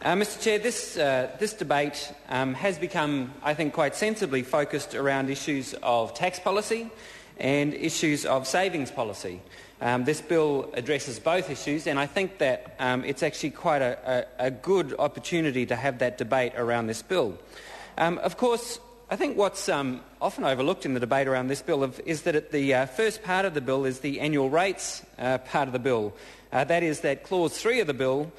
Mr Chair, this debate has become, I think, quite sensibly focused around issues of tax policy and issues of savings policy. This bill addresses both issues, and I think that it's actually quite a good opportunity to have that debate around this bill. Of course, I think what's often overlooked in the debate around this bill is that the first part of the bill is the annual rates part of the bill. That is that Clause 3 of the bill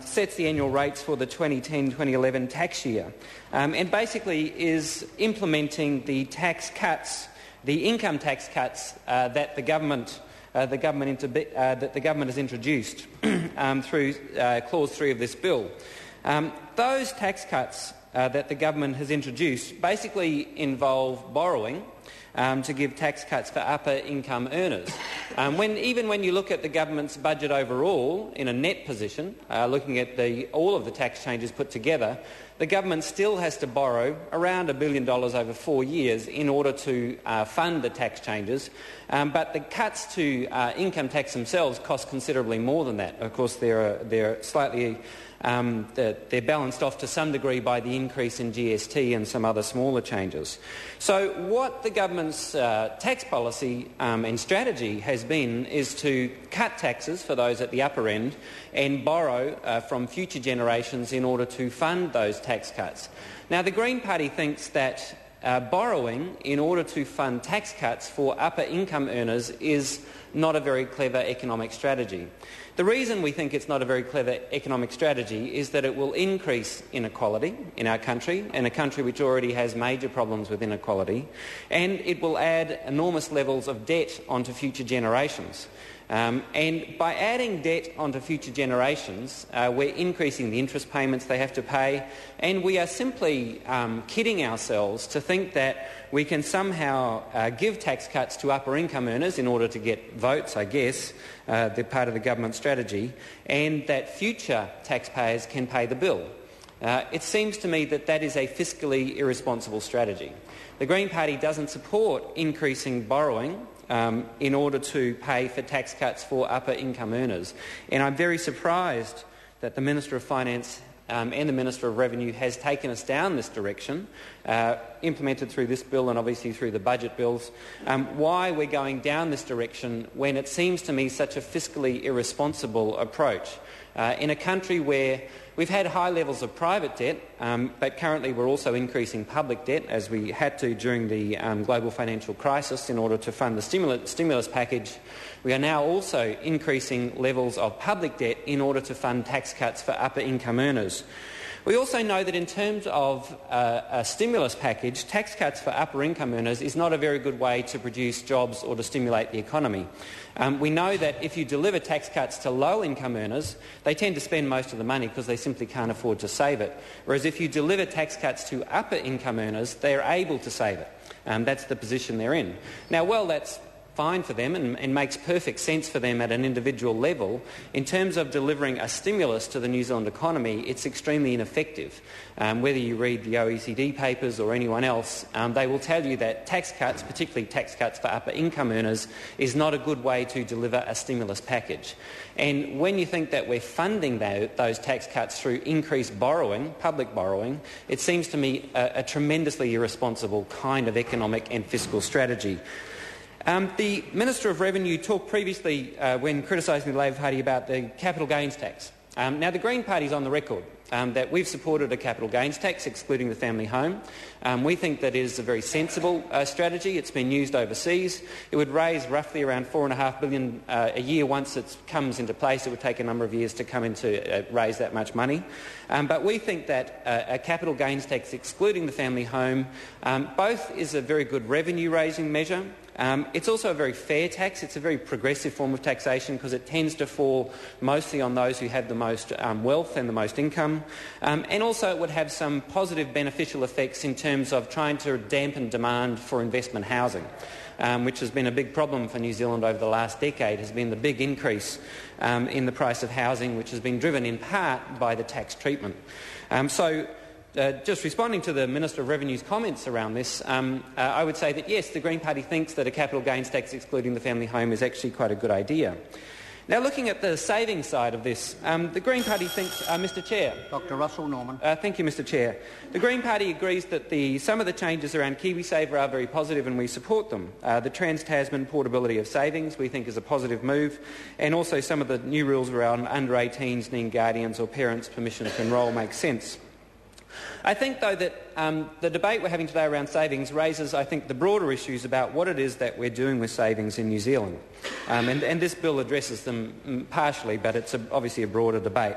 sets the annual rates for the 2010-2011 tax year and basically is implementing the tax cuts, the income tax cuts that the government has introduced through Clause 3 of this bill. Those tax cuts that the government has introduced basically involve borrowing to give tax cuts for upper income earners. Even when you look at the government's budget overall in a net position, looking at all of the tax changes put together, the government still has to borrow around $1 billion over 4 years in order to fund the tax changes. But the cuts to income tax themselves cost considerably more than that. Of course, they're slightly they're balanced off to some degree by the increase in GST and some other smaller changes. So what the government's tax policy and strategy has been is to cut taxes for those at the upper end and borrow from future generations in order to fund those tax cuts. Now, the Green Party thinks that borrowing in order to fund tax cuts for upper income earners is not a very clever economic strategy. The reason we think it's not a very clever economic strategy is that it will increase inequality in our country, in a country which already has major problems with inequality, and it will add enormous levels of debt onto future generations. And by adding debt onto future generations, we're increasing the interest payments they have to pay, and we are simply kidding ourselves to think that we can somehow give tax cuts to upper income earners in order to get votes, I guess, they're part of the government strategy, and that future taxpayers can pay the bill. It seems to me that that is a fiscally irresponsible strategy. The Green Party doesn't support increasing borrowing in order to pay for tax cuts for upper income earners. And I'm very surprised that the Minister of Finance and the Minister of Revenue has taken us down this direction, implemented through this bill and obviously through the budget bills. Why we're going down this direction when it seems to me such a fiscally irresponsible approach. In a country where we've had high levels of private debt, but currently we're also increasing public debt, as we had to during the global financial crisis in order to fund the stimulus package. We are now also increasing levels of public debt in order to fund tax cuts for upper income earners. We also know that in terms of a stimulus package, tax cuts for upper income earners is not a very good way to produce jobs or to stimulate the economy. We know that if you deliver tax cuts to low income earners, they tend to spend most of the money because they simply can't afford to save it. Whereas if you deliver tax cuts to upper income earners, they're able to save it. That's the position they're in. Now, well, that's fine for them and makes perfect sense for them at an individual level. In terms of delivering a stimulus to the New Zealand economy, it's extremely ineffective. Whether you read the OECD papers or anyone else, they will tell you that tax cuts, particularly tax cuts for upper income earners, is not a good way to deliver a stimulus package. And when you think that we're funding those tax cuts through increased borrowing, public borrowing, it seems to me a tremendously irresponsible kind of economic and fiscal strategy. The Minister of Revenue talked previously when criticising the Labor Party about the capital gains tax. Now, the Green Party is on the record that we've supported a capital gains tax excluding the family home. We think that is a very sensible strategy. It's been used overseas. It would raise roughly around $4.5 billion a year once it comes into place. It would take a number of years to come into raise that much money. But we think that a capital gains tax excluding the family home both is a very good revenue-raising measure. It's also a very fair tax. It's a very progressive form of taxation because it tends to fall mostly on those who have the most wealth and the most income. And also it would have some positive beneficial effects in terms of trying to dampen demand for investment housing, which has been a big problem for New Zealand over the last decade, has been the big increase in the price of housing, which has been driven in part by the tax treatment. Just responding to the Minister of Revenue's comments around this, I would say that yes, the Green Party thinks that a capital gains tax excluding the family home is actually quite a good idea. Now, looking at the savings side of this, the Green Party thinks, Mr Chair. Dr Russell Norman. Thank you, Mr Chair. The Green Party agrees that some of the changes around Kiwisaver are very positive and we support them. The Trans-Tasman portability of savings we think is a positive move, and also some of the new rules around under 18s needing guardians or parents' permission to enrol make sense. I think, though, that the debate we're having today around savings raises, I think, the broader issues about what it is that we're doing with savings in New Zealand. And this bill addresses them partially, but it's obviously a broader debate.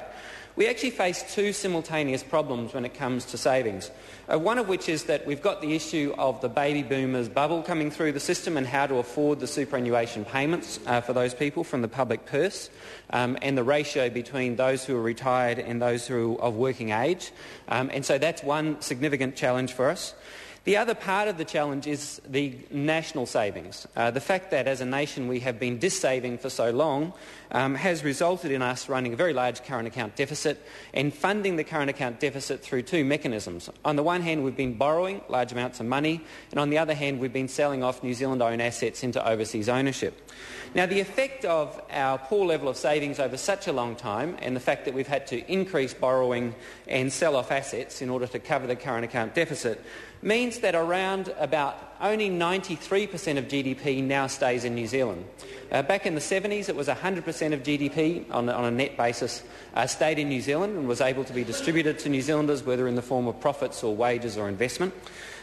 We actually face two simultaneous problems when it comes to savings, one of which is that we've got the issue of the baby boomers bubble coming through the system and how to afford the superannuation payments for those people from the public purse, and the ratio between those who are retired and those who are of working age. And so that's one significant challenge for us. The other part of the challenge is the national savings. The fact that as a nation we have been dissaving for so long has resulted in us running a very large current account deficit and funding the current account deficit through two mechanisms. On the one hand, we've been borrowing large amounts of money, and on the other hand, we've been selling off New Zealand-owned assets into overseas ownership. Now, the effect of our poor level of savings over such a long time and the fact that we've had to increase borrowing and sell off assets in order to cover the current account deficit means that around about only 93% of GDP now stays in New Zealand. Back in the 70s, it was 100% of GDP on a net basis stayed in New Zealand and was able to be distributed to New Zealanders, whether in the form of profits or wages or investment.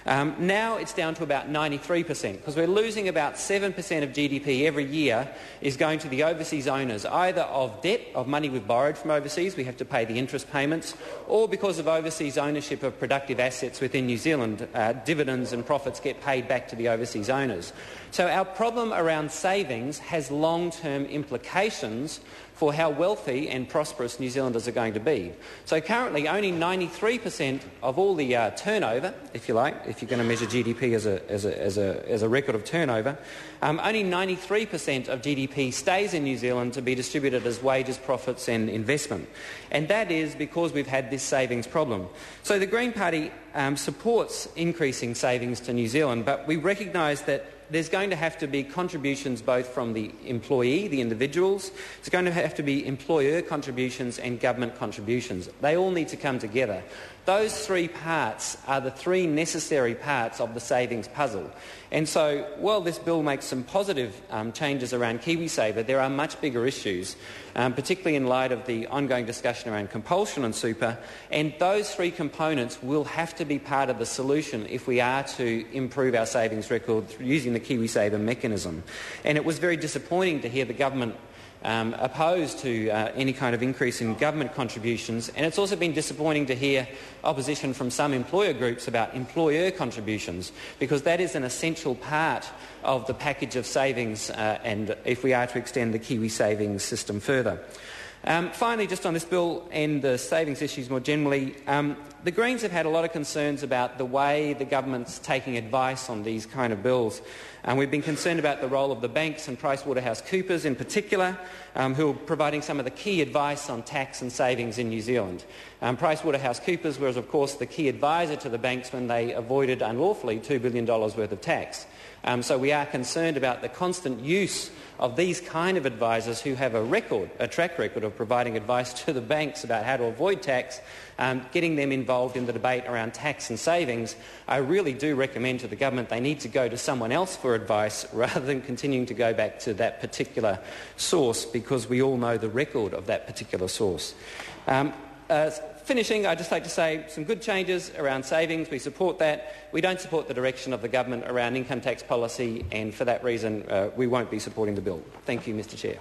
Now it's down to about 93%, because we're losing about 7% of GDP every year is going to the overseas owners, either of debt, of money we've borrowed from overseas, we have to pay the interest payments, or because of overseas ownership of productive assets within New Zealand, dividends and profits get paid back to the overseas owners. So our problem around savings has long-term implications for how wealthy and prosperous New Zealanders are going to be. So currently only 93% of all the turnover, if you like, if you're going to measure GDP as a record of turnover, only 93% of GDP stays in New Zealand to be distributed as wages, profits and investment. And that is because we've had this savings problem. So the Green Party supports increasing savings to New Zealand, but we recognise that there's going to have to be contributions both from the employee, the individuals. There's going to have to be employer contributions and government contributions. They all need to come together. Those three parts are the three necessary parts of the savings puzzle. And so, while this bill makes some positive changes around Kiwisaver, there are much bigger issues, particularly in light of the ongoing discussion around compulsion and super, and those three components will have to be part of the solution if we are to improve our savings record using the Kiwisaver mechanism. And it was very disappointing to hear the government opposed to any kind of increase in government contributions, and it's also been disappointing to hear opposition from some employer groups about employer contributions, because that is an essential part of the package of savings and if we are to extend the Kiwi savings system further. Finally, just on this bill and the savings issues more generally, the Greens have had a lot of concerns about the way the government's taking advice on these kind of bills. We've been concerned about the role of the banks and PricewaterhouseCoopers in particular, who are providing some of the key advice on tax and savings in New Zealand. PricewaterhouseCoopers was, of course, the key advisor to the banks when they avoided unlawfully $2 billion worth of tax. So we are concerned about the constant use of these kind of advisors who have a track record of providing advice to the banks about how to avoid tax, getting them involved in the debate around tax and savings. I really do recommend to the government they need to go to someone else for advice rather than continuing to go back to that particular source, because we all know the record of that particular source. Finishing, I'd just like to say some good changes around savings. We support that. We don't support the direction of the government around income tax policy, and for that reason we won't be supporting the bill. Thank you, Mr Chair.